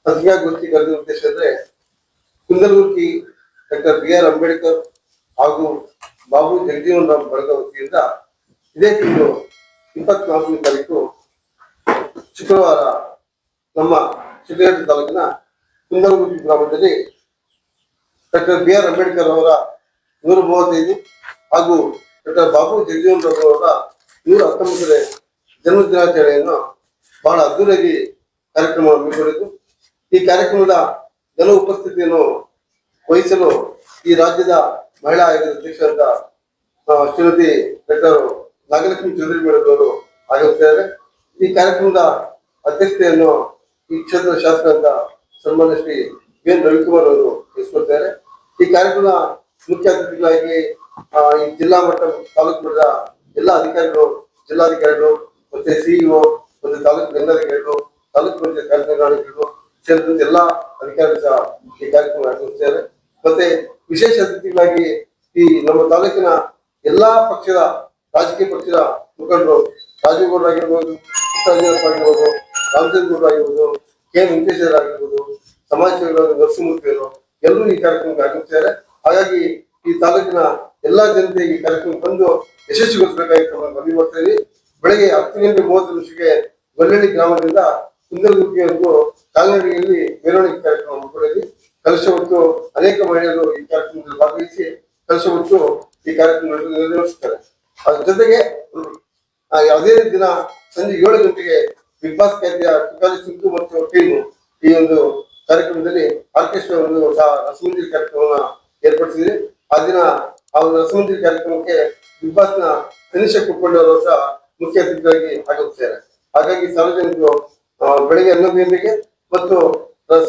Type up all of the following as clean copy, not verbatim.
ಪತ್ರಿಕಾಗೋಷ್ಠಿ ಕರೆದ ಉದ್ದೇಶ ಅಂದ್ರೆ ಕುಂದಲಗುರ್ಕಿ ಡಾಕ್ಟರ್ BR ಅಂಬೇಡ್ಕರ್ ಹಾಗೂ ಬಾಬು ಜಗಜೀವನ್ ರಾಮ್ ಬಳಗ ವತಿಯಿಂದ ಇದೇ ತಿಂಗಳು 24ನೇ ತಾರೀಕು ಶುಕ್ರವಾರ ನಮ್ಮ ಶಿಡ್ಲಘಟ್ಟ ತಾಲೂಕಿನ ಕುಂದಲಗುರ್ಕಿ ಗ್ರಾಮದಲ್ಲಿ ಡಾಕ್ಟರ್ BR ಅಂಬೇಡ್ಕರ್ ಅವರ 135 ಹಾಗೂ ಡಾಕ್ಟರ್ ಬಾಬು ಜಗಜೀವನ್ ರಾಮ್ ಅವರ 119ನೇ ಜನ್ಮ ದಿನಾಚರಣೆಯನ್ನು ಬಹಳ ಅದ್ದೂರಿಯಾಗಿ ಕಾರ್ಯಕ್ರಮ ಹಮ್ಮಿಕೊಂಡಿದ್ದು, ಈ ಕಾರ್ಯಕ್ರಮದ ಜನ ಉಪಸ್ಥಿತಿಯನ್ನು ವಹಿಸಲು ಈ ರಾಜ್ಯದ ಮಹಿಳಾ ಆಯೋಗದ ಅಧ್ಯಕ್ಷರಾದ ಶ್ರೀಮತಿ ಡಾಕ್ಟರ್ ನಾಗಲಕ್ಷ್ಮಿ ಚೌಧರಿ ಮೇಡಮ್ ಅವರು ಆಗಮಿಸಿದ್ದಾರೆ. ಈ ಕಾರ್ಯಕ್ರಮದ ಅಧ್ಯಕ್ಷತೆಯನ್ನು ಈ ಕ್ಷೇತ್ರದ ಶಾಸಕರಾದ ಸನ್ಮಾನ್ಯ ಶ್ರೀ BN ರವಿಕುಮಾರ್ ಅವರು ವಹಿಸಿಕೊಳ್ತಾರೆ. ಈ ಕಾರ್ಯಕ್ರಮದ ಮುಖ್ಯ ಅತಿಥಿಗಳಾಗಿ ಈ ಜಿಲ್ಲಾ ಮಟ್ಟ ತಾಲೂಕು ಮಟ್ಟದ ಎಲ್ಲ ಅಧಿಕಾರಿಗಳು, ಜಿಲ್ಲಾಧಿಕಾರಿಗಳು, ಮತ್ತೆ CEO, ಮತ್ತೆ ತಾಲೂಕು ದಂಡಾಧಿಕಾರಿಗಳು, ತಾಲೂಕು ಪಂಚಾಯತ್ ಕಾರ್ಯನಿರ್ವಹಣಾಧಿಕಾರಿಗಳು ಸೇರಿದಂತೆ ಎಲ್ಲ ಅಧಿಕಾರಿಗಳು ಸಹ ಈ ಕಾರ್ಯಕ್ರಮ ಆಗಮಿಸಿದ್ದಾರೆ. ಮತ್ತೆ ವಿಶೇಷ ಅತಿಥಿಗಳಾಗಿ ಈ ನಮ್ಮ ತಾಲೂಕಿನ ಎಲ್ಲಾ ಪಕ್ಷದ ರಾಜಕೀಯ ಪಕ್ಷದ ಮುಖಂಡರು, ರಾಜೀವ್ ಗೌಡ್ರು ಆಗಿರ್ಬೋದು, ಕೃಷ್ಣಪ್ಪ ಆಗಿರ್ಬೋದು, ರಾಮಚಂದ್ರ ಗೌಡ್ರು ಆಗಿರ್ಬೋದು, KM ವೆಂಕಟೇಶ್ವರ ಆಗಿರ್ಬೋದು, ಸಮಾಜ ಸೇವಕರು, ನರಸಿಂಹಮೂರ್ತಿಯವರು ಎಲ್ಲರೂ ಈ ಕಾರ್ಯಕ್ರಮಕ್ಕೆ ಆಗಮಿಸಿದ್ದಾರೆ. ಹಾಗಾಗಿ ಈ ತಾಲೂಕಿನ ಎಲ್ಲಾ ಜನತೆ ಈ ಕಾರ್ಯಕ್ರಮ ಬಂದು ಯಶಸ್ವಿಗೊಳಿಸಬೇಕಾಗಿ ಮನವಿ ಮಾಡ್ತೇವೆ. ಬೆಳಗ್ಗೆ 10:30 ಗೊಲ್ಲಳ್ಳಿ ಗ್ರಾಮದಿಂದ ಕುಂದಲಗುರ್ಕಿಯವರೆಗೂ ಕಾಲ್ನಡಿಗೆಯಲ್ಲಿ ಮೆರವಣಿಗೆ ಕಾರ್ಯಕ್ರಮ ಹಮ್ಮಿಕೊಂಡಿದ್ವಿ. ಕಲಶ ಹೊತ್ತು ಅನೇಕ ಮಹಿಳೆಯರು ಈ ಕಾರ್ಯಕ್ರಮದಲ್ಲಿ ಭಾಗವಹಿಸಿ ಕಲಶ ಹೊತ್ತು ಈ ಕಾರ್ಯಕ್ರಮ ನಿರ್ವಹಿಸುತ್ತಾರೆ. ಅದ್ರ ಜೊತೆಗೆ ಅದೇ ದಿನ ಸಂಜೆ 7 ಗಂಟೆಗೆ ಬಿಗ್ ಬಾಸ್ ಖ್ಯಾತಿಯ ತುಕಾಲಿ ಸಿಂಧು ಮತ್ತು ಟೀಮು ಈ ಒಂದು ಕಾರ್ಯಕ್ರಮದಲ್ಲಿ ಆರ್ಕೆಸ್ಟ್ರಾ ಒಂದು ರಸಮಂಜರಿ ಕಾರ್ಯಕ್ರಮವನ್ನು ಏರ್ಪಡಿಸಿದೆ. ಆ ದಿನ ಆ ಒಂದು ರಸಮಂಜರಿ ಕಾರ್ಯಕ್ರಮಕ್ಕೆ ಬಿಗ್ ಬಾಸ್ ನ ತನಿಷಾ ಕುಪ್ಪಣ್ಣವರು ಸಹ ಮುಖ್ಯ ಅತಿಥಿಯಾಗಿ ಆಗಮಿಸಿದ್ದಾರೆ. ಹಾಗಾಗಿ ಸಾರ್ವಜನಿಕರು ಬೆಳಗ್ಗೆ 11 ಗಂಟೆಗೆ ಮತ್ತು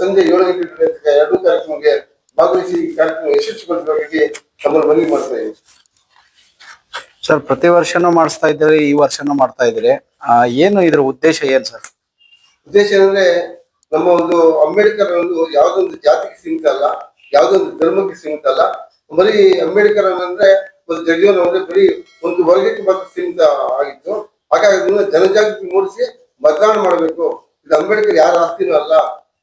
ಸಂಜೆ 7 ಗಂಟೆಗೆ ಎರಡೂ ಕಾರ್ಯಕ್ರಮಕ್ಕೆ ಭಾಗವಹಿಸಿ ಈ ಕಾರ್ಯಕ್ರಮ ಯಶಸ್ವಿಗೊಳಿಸಬೇಕಾಗಿ ತಮ್ಮನ್ನು ಮನವಿ ಮಾಡ್ತಾ ಇದ್ದೀವಿ. ಸರ್, ಪ್ರತಿ ವರ್ಷನೂ ಮಾಡಿಸ್ತಾ ಇದ್ದೀರಿ, ಈ ವರ್ಷನೂ ಮಾಡ್ತಾ ಇದ್ದೀರಿ. ಏನು ಇದ್ರ ಉದ್ದೇಶ ಏನು ಸರ್? ಉದ್ದೇಶ ಏನಂದ್ರೆ ನಮ್ಮ ಒಂದು ಅಂಬೇಡ್ಕರ್ ಒಂದು ಯಾವ್ದೊಂದು ಜಾತಿಗೆ ಸೀಮಿತ ಅಲ್ಲ, ಯಾವ್ದೊಂದು ಧರ್ಮಕ್ಕೆ ಸೀಮಿತ ಅಲ್ಲ. ಬರೀ ಅಂಬೇಡ್ಕರ್ ಅಂದ್ರೆ ಒಂದು ಜಗಜೀವನ ಅಂದ್ರೆ ಬರೀ ಒಂದು ವರ್ಗಕ್ಕೆ ಮಾತ್ರ ಸೀಮಿತ ಆಗಿತ್ತು. ಹಾಗಾಗಿ ಅದನ್ನ ಜನಜಾಗೃತಿ ಮೂಡಿಸಿ ಮತದಾನ ಮಾಡಬೇಕು. ಇದು ಅಂಬೇಡ್ಕರ್ ಯಾರ ಆಸ್ತಿನೂ ಅಲ್ಲ,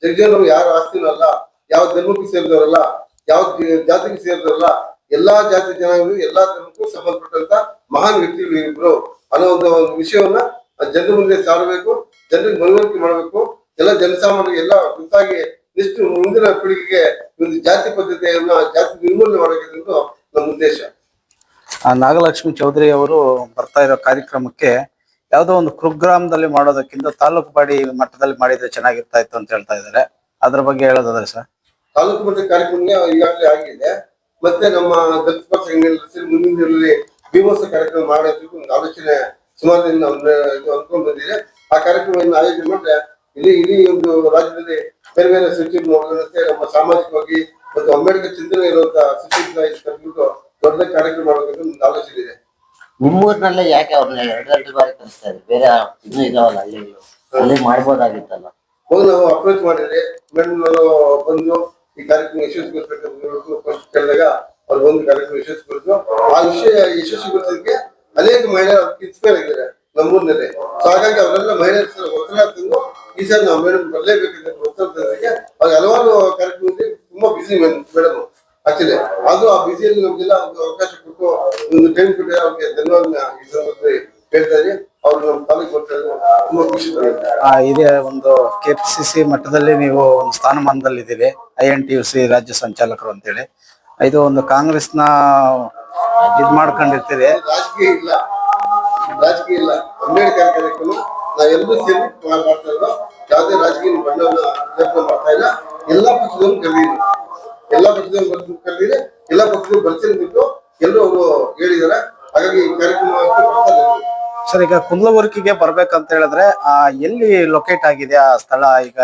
ಜಗಜೀವನ್ ಯಾರ ಆಸ್ತಿನೂ ಅಲ್ಲ, ಯಾವ ಧರ್ಮಕ್ಕೆ ಸೇರಿದವರಲ್ಲ, ಯಾವ ಜಾತಿಗೆ ಸೇರಿದವರಲ್ಲ, ಎಲ್ಲಾ ಜಾತಿ ಜನಾಂಗಗಳು ಎಲ್ಲಾ ಧರ್ಮಕ್ಕೂ ಸಂಬಂಧಪಟ್ಟಂತ ಮಹಾನ್ ವ್ಯಕ್ತಿಗಳು ಇಬ್ರು ಅನ್ನೋ ಒಂದು ವಿಷಯವನ್ನ ಜನರ ಮುಂದೆ ಸಾರಬೇಕು, ಜನರಿಗೆ ಮನವರಿಕೆ ಮಾಡಬೇಕು. ಎಲ್ಲ ಜನಸಾಮಾನ್ಯರಿಗೆ ಎಲ್ಲ ಗೊತ್ತಾಗಿ ಇಷ್ಟು ಮುಂದಿನ ಪೀಳಿಗೆಗೆ ಒಂದು ಜಾತಿ ಪದ್ಧತಿಯನ್ನ ಜಾತಿ ನಿರ್ಮೂಲನೆ ಮಾಡಬೇಕೆಂದು ನಮ್ಮ ಉದ್ದೇಶ. ನಾಗಲಕ್ಷ್ಮಿ ಚೌಧರಿ ಅವರು ಬರ್ತಾ ಇರೋ ಕಾರ್ಯಕ್ರಮಕ್ಕೆ ಯಾವುದೋ ಒಂದು ಕುಗ್ರಾಮದಲ್ಲಿ ಮಾಡೋದಕ್ಕಿಂತ ತಾಲೂಕು ಬಾಡಿ ಮಟ್ಟದಲ್ಲಿ ಮಾಡಿದ್ರೆ ಚೆನ್ನಾಗಿರ್ತಾ ಇತ್ತು ಅಂತ ಹೇಳ್ತಾ ಇದ್ದಾರೆ. ಅದ್ರ ಬಗ್ಗೆ ಹೇಳೋದಾದ್ರೆ ಸರ್? ತಾಲೂಕು ಮಟ್ಟದ ಕಾರ್ಯಕ್ರಮ ಈಗಾಗಲೇ ಆಗಿದೆ. ಮತ್ತೆ ನಮ್ಮ ದಲಿತ ಪಕ್ಷ ಮುಂದಿನ ದಿನದಲ್ಲಿ ಭೀಮೋತ್ಸವ ಕಾರ್ಯಕ್ರಮ ಮಾಡೋದಕ್ಕೆ ಒಂದು ಆಲೋಚನೆ ಸುಮಾರು ದಿನ ಅಂದ್ಕೊಂಡು ಬಂದಿದೆ. ಆ ಕಾರ್ಯಕ್ರಮವನ್ನು ಆಯೋಜನೆ ಮಾಡಿದ್ರೆ ಇಡೀ ಒಂದು ರಾಜ್ಯದಲ್ಲಿ ಬೇರೆ ಬೇರೆ ಸಚಿವರು ನೋಡುವಂತೆ ನಮ್ಮ ಸಾಮಾಜಿಕವಾಗಿ ಮತ್ತು ಅಂಬೇಡ್ಕರ್ ಚಿಂತನೆ ಇರುವಂತಹ ಸಚಿವರು ದೊಡ್ಡ ಕಾರ್ಯಕ್ರಮ ಮಾಡಬೇಕು ಒಂದು ಆಲೋಚನೆ ಇದೆ. ನಿಮ್ಮೂರಿನಲ್ಲೇ ಯಾಕೆ ಅವ್ರನ್ನ ಎರಡು ಬಾರಿ ಕಳಿಸ್ತಾರೆ? ಬೇರೆ ಇನ್ನೂ ಇದಾವಲ್ಲ ಅಲ್ಲಿ ಮಾಡ್ಬೋದಾಗಿತ್ತಲ್ಲ. ಹೋಗಿ ನಾವು ಅಪ್ರೋಚ್ ಮಾಡಿದ್ರೆ ಮೇಡಮ್ ಬಂದು ಈ ಕಾರ್ಯಕ್ರಮ ಯಶಸ್ವಿಗೊಳಿಸಬೇಕು ಕೇಳಿದಾಗ ಅವ್ರು ಒಂದು ಕಾರ್ಯಕ್ರಮ ಯಶಸ್ವಿಗೊಳಿಸಿದ್ರು. ಆ ವಿಷಯ ಯಶಸ್ವಿಗೊಳಿಸೋದಕ್ಕೆ ಅನೇಕ ಮಹಿಳೆಯರು ಇನ್ಸ್ಪೈರ್ ಆಗಿದ್ದಾರೆ ನಮ್ಮೂರಿನಲ್ಲಿ. ಸೊ ಹಾಗಾಗಿ ಅವರೆಲ್ಲ ಮಹಿಳೆಯರ ಒತ್ತಡ ತಂದು ಈ ಸಲ ನಾವು ಮೇಡಮ್ ಬರಲೇಬೇಕಂತ ಒತ್ತಡ ತಂದಿಗೆ ಅವ್ರಿಗೆ ಹಲವಾರು ಕಾರ್ಯಕ್ರಮದಲ್ಲಿ ತುಂಬಾ ಬಿಸಿ ಮೇಡಮ್ ಆಕ್ಚುಲಿ. ಆದ್ರೂ ಆ ಬಿಸಿಯಲ್ಲಿ ನಮ್ಗೆಲ್ಲ ಒಂದು ಅವಕಾಶ ಕೊಟ್ಟು ಒಂದು ಟೈಮ್ ಕೊಟ್ಟು ಅವ್ರಿಗೆ ಧನ್ಯವಾದ ಈ ಸಂದರ್ಭದಲ್ಲಿ ಹೇಳ್ತಾ ಇದ್ದೀವಿ. ಅವ್ರು ನಮ್ಮ ತಾಲೂಕು ತುಂಬಾ ಖುಷಿ ಪಡ್ತಾರೆ. ಇದೇ ಒಂದು KPCC ಮಟ್ಟದಲ್ಲಿ ನೀವು ಒಂದು ಸ್ಥಾನಮಾನದಲ್ಲಿ ಇದ್ದೀರಿ, INTUC ರಾಜ್ಯ ಸಂಚಾಲಕರು ಅಂತೇಳಿ. ಇದು ಒಂದು ಕಾಂಗ್ರೆಸ್ನ ಇದ್ ಮಾಡ್ಕೊಂಡಿರ್ತೀರಿ. ರಾಜಕೀಯ ಇಲ್ಲ ಅಂಬೇಡ್ಕರ್ ಕಾರ್ಯಕ್ರಮ ನಾವೆಲ್ಲರೂ ಸೇರಿ ಮಾಡ್ತಾ ಇರೋದು. ಯಾವುದೇ ರಾಜಕೀಯ ಬಣ್ಣವನ್ನ ಮಾಡ್ತಾ ಇಲ್ಲ. ಎಲ್ಲಾ ಪಕ್ಷದವರು ಕರೆದಿರಿ, ಎಲ್ಲಾ ಪಕ್ಷದವರು ಬರ್ತೀನಿ ಬಿಟ್ಟು ಎಲ್ಲರೂ ಅವರು ಹೇಳಿದ್ದಾರೆ. ಹಾಗಾಗಿ ಈ ಕಾರ್ಯಕ್ರಮ ಸರ್, ಈಗ ಕುಂದಲಗುರ್ಕಿಗೆ ಬರ್ಬೇಕಂತ ಹೇಳಿದ್ರೆ ಎಲ್ಲಿ ಲೊಕೇಟ್ ಆಗಿದೆ ಆ ಸ್ಥಳ? ಈಗ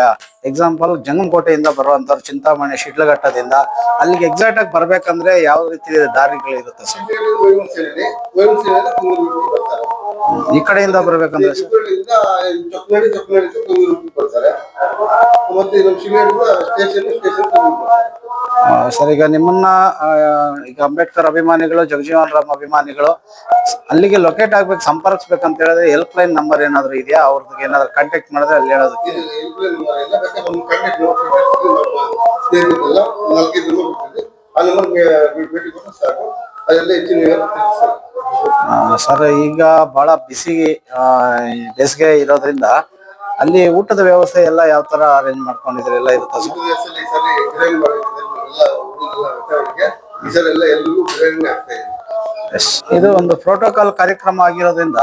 ಎಕ್ಸಾಂಪಲ್ ಜಂಗಮಕೋಟೆಯಿಂದ ಬರುವಂತವ್ರು ಚಿಂತಾಮಣಿ ಶಿಡ್ಲಘಟ್ಟದಿಂದ ಅಲ್ಲಿಗೆ ಎಕ್ಸಾಕ್ಟ್ ಆಗಿ ಬರ್ಬೇಕಂದ್ರೆ ಯಾವ ರೀತಿ ದಾರಿಗಳಿರುತ್ತೆ ಸರ್? ಈ ಕಡೆಯಿಂದ ಬರ್ಬೇಕಂದ್ರೆ ಬರ್ತಾರೆ. ಮತ್ತೆ ನಮ್ಮ ಶಿವಳ್ಳಿಯಿಂದ ಸ್ಟೇಷನ್ ಸರ್ ಈಗ ನಿಮ್ಮನ್ನ ಈಗ ಅಂಬೇಡ್ಕರ್ ಅಭಿಮಾನಿಗಳು ಜಗಜೀವನ್ ರಾಮ್ ಅಭಿಮಾನಿಗಳು ಅಲ್ಲಿಗೆ ಲೊಕೇಟ್ ಆಗ್ಬೇಕು ಸಂಪರ್ಕಿಸ್ಬೇಕಂತ ಹೇಳಿದ್ರೆ ಹೆಲ್ಪ್ ಲೈನ್ ನಂಬರ್ ಏನಾದ್ರು ಇದೆಯಾ? ಅವ್ರಿಗೆ ಏನಾದ್ರು ಕಾಂಟ್ಯಾಕ್ಟ್ ಮಾಡಿದ್ರೆ ಅಲ್ಲಿ ಹೇಳೋದಕ್ಕೆ ಇದು ಇನ್ಫ್ಲೂಯೆನ್ಸ್ ಇಲ್ಲ, ಬೇಕಾದ್ರೆ ಒಂದು ಕಾಂಟ್ಯಾಕ್ಟ್ ಸ್ನೇಹಿತರೆಲ್ಲ 4-5 ನಂಬರ್ ಕೊಟ್ಟಿದೆ, ಆ ನಂಬರ್ ಭೇಟಿ ಕೊಟ್ಟರೆ ಸಾಕು, ಅದೆಲ್ಲ ಹೆಚ್ಚಿನ ವಿವರ ತಿಳಿಸ್ತಾರೆ. ಸರ್ ಈಗ ಬಹಳ ಬಿಸಿ ಬೇಸಿಗೆ ಇರೋದ್ರಿಂದ ಅಲ್ಲಿ ಊಟದ ವ್ಯವಸ್ಥೆ ಎಲ್ಲ ಯಾವ ತರ ಅರೇಂಜ್ ಮಾಡ್ಕೊಂಡಿದ್ರೆ ಎಲ್ಲ ಇರುತ್ತೆ ಸರ್? ಈ ಸರಿ ಬಿರಿಯಾನಿ ಮಾಡಿದ್ದಾರೆ ಎಲ್ಲ ಹುಡುಗರೆಲ್ಲ ಮೆತ್ತವರಿಗೆ, ಈ ಸರಿ ಎಲ್ಲ ಎಲ್ರಿಗೂ ಬಿರಿಯಾನಿ ಆಗ್ತಾ ಇದೆ. ಇದು ಒಂದು ಪ್ರೋಟೋಕಾಲ್ ಕಾರ್ಯಕ್ರಮ ಆಗಿರೋದ್ರಿಂದ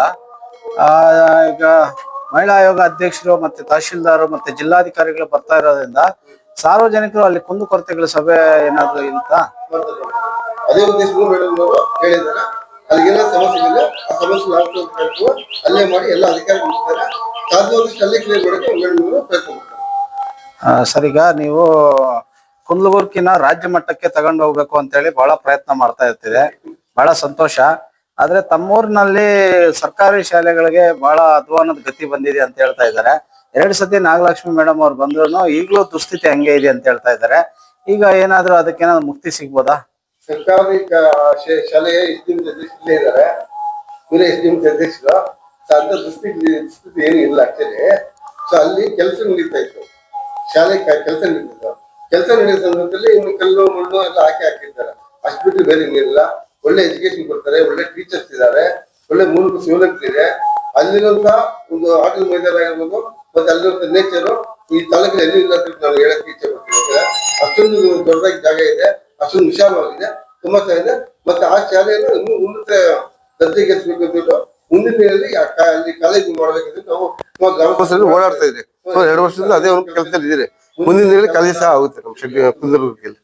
ಈಗ ಮಹಿಳಾ ಆಯೋಗ ಅಧ್ಯಕ್ಷರು ಮತ್ತೆ ತಹಶೀಲ್ದಾರ್ ಮತ್ತೆ ಜಿಲ್ಲಾಧಿಕಾರಿಗಳು ಬರ್ತಾ ಇರೋದ್ರಿಂದ ಸಾರ್ವಜನಿಕರು ಅಲ್ಲಿ ಕುಂದುಕೊರತೆಗಳ ಸಭೆ ಏನಾದ್ರು ಇರುತ್ತಾ? ಅದೇ ಉದ್ದೇಶಗಳು ಮೇಡಮ್ ಅವರು ಹೇಳಿದ್ದಾರೆ, ಅಲ್ಲಿಗೆಲ್ಲ ಸಮಸ್ಯೆ ಇದೆ, ಆ ಸಮಸ್ಯೆ ಅಲ್ಲೇ ಮಾಡಿ ಎಲ್ಲ ಅಧಿಕಾರಿಗಳು ಇರ್ತಾರೆ, ಸಾಧ್ಯವಾದಷ್ಟು ಅಲ್ಲೇ ಕ್ಲಿಯರ್ ಮಾಡೋಕೆ ಮೇಡಮ್ ಅವರು ಪ್ರಯತ್ನ ಮಾಡ್ತಾರೆ. ಸರ್ ಈಗ ನೀವು ಕುಂದಲಗುರ್ಕಿನ ರಾಜ್ಯ ಮಟ್ಟಕ್ಕೆ ತಗೊಂಡು ಹೋಗ್ಬೇಕು ಅಂತ ಹೇಳಿ ಬಹಳ ಪ್ರಯತ್ನ ಮಾಡ್ತಾ ಇರ್ತೀರಿ, ಬಹಳ ಸಂತೋಷ. ಆದ್ರೆ ತಮ್ಮೂರಿನಲ್ಲಿ ಸರ್ಕಾರಿ ಶಾಲೆಗಳಿಗೆ ಬಹಳ ಅಧ್ವಾನದ ಗತಿ ಬಂದಿದೆ ಅಂತ ಹೇಳ್ತಾ ಇದ್ದಾರೆ. 2 ಸತಿ ನಾಗಲಕ್ಷ್ಮಿ ಮೇಡಮ್ ಅವ್ರು ಬಂದ್ರು ಈಗಲೂ ದುಸ್ಥಿತಿ ಹಂಗೆ ಇದೆ ಅಂತ ಹೇಳ್ತಾ ಇದ್ದಾರೆ. ಈಗ ಏನಾದ್ರು ಅದಕ್ಕೇನಾದ್ರು ಮುಕ್ತಿ ಸಿಗ್ಬೋದಾ? ಸರ್ಕಾರಿ ಶಾಲೆಯ ಎಸ್ಡಿಎಂ ಅಧ್ಯಕ್ಷರೇ ಇದ್ದಾರೆ, ಇವರೇ ಎಸ್ಡಿಎಂ ಅಧ್ಯಕ್ಷರು. ಅಂತ ದುಸ್ಥಿತಿ ಏನು ಇಲ್ಲ ಆಕ್ಚುಲಿ. ಸೊ ಅಲ್ಲಿ ಕೆಲಸ ನಡೀತಾ ಇತ್ತು, ಶಾಲೆ ಕೆಲಸ ನಡೀತಿತ್ತು. ಕೆಲಸ ನಡೆಯೋ ಸಂದರ್ಭದಲ್ಲಿ ಇನ್ನು ಕಲ್ಲು ಮಣ್ಣು ಎಲ್ಲ ಹಾಕಿರ್ತಾರೆ, ಅಷ್ಟು ಬಿಟ್ಟು ಬೇರೆ ಏನಿಲ್ಲ. ಒಳ್ಳೆ ಎಜುಕೇಶನ್ ಕೊಡ್ತಾರೆ, ಒಳ್ಳೆ ಟೀಚರ್ಸ್ ಇದ್ದಾರೆ, ಒಳ್ಳೆ ಮೂಲಕ ಸೌಲಭ್ಯ ಇದೆ. ಅಲ್ಲಿರುವಂತ ಒಂದು ಆಟದ ಮೈದಾನ ಆಗಿರ್ಬೋದು, ಮತ್ತೆ ಅಲ್ಲಿರುವಂತ ನೇಚರು ಈ ತಾಲೂಕಿನ ಎಲ್ಲಿ ಇಲ್ಲ ಅಂತ ನಾನು ಹೇಳಕ್ಕೆ ಇಚ್ಛೆ ಪಡ್ತೀನಿ. ಅಷ್ಟೊಂದು ದೊಡ್ಡದಾಗಿ ಜಾಗ ಇದೆ, ಅಷ್ಟೊಂದು ವಿಶಾಲವಾಗಿದೆ, ತುಂಬಾ ಚೆನ್ನಾಗಿದೆ. ಮತ್ತೆ ಆ ಶಾಲೆಯನ್ನು ಇನ್ನೂ ಉನ್ನತ ದರ್ಜೆಗೆ ಎತ್ತಬೇಕು ಅಂದ್ಬಿಟ್ಟು ಮುಂದಿನ ದಿನದಲ್ಲಿ ಅಲ್ಲಿ ಕಾಲೇಜ್ ಮಾಡ್ಬೇಕಂತ ನಾವು ಗ್ರಾಮಸ್ಥರಲ್ಲಿ ಓಡಾಡ್ತಾ ಇದ್ದೀವಿ. 2 ವರ್ಷದಿಂದ ಅದೇ ಒಂದು ಕೆಲಸದಲ್ಲಿ ಇದ್ದೀರಿ. ಮುಂದಿನ ದಿನದಲ್ಲಿ ಕಾಲೇಜ್ ಸಹ ಆಗುತ್ತೆ ನಮ್ಮ ಕುಂದಲಗುರ್ಕಿಯಲ್ಲಿ.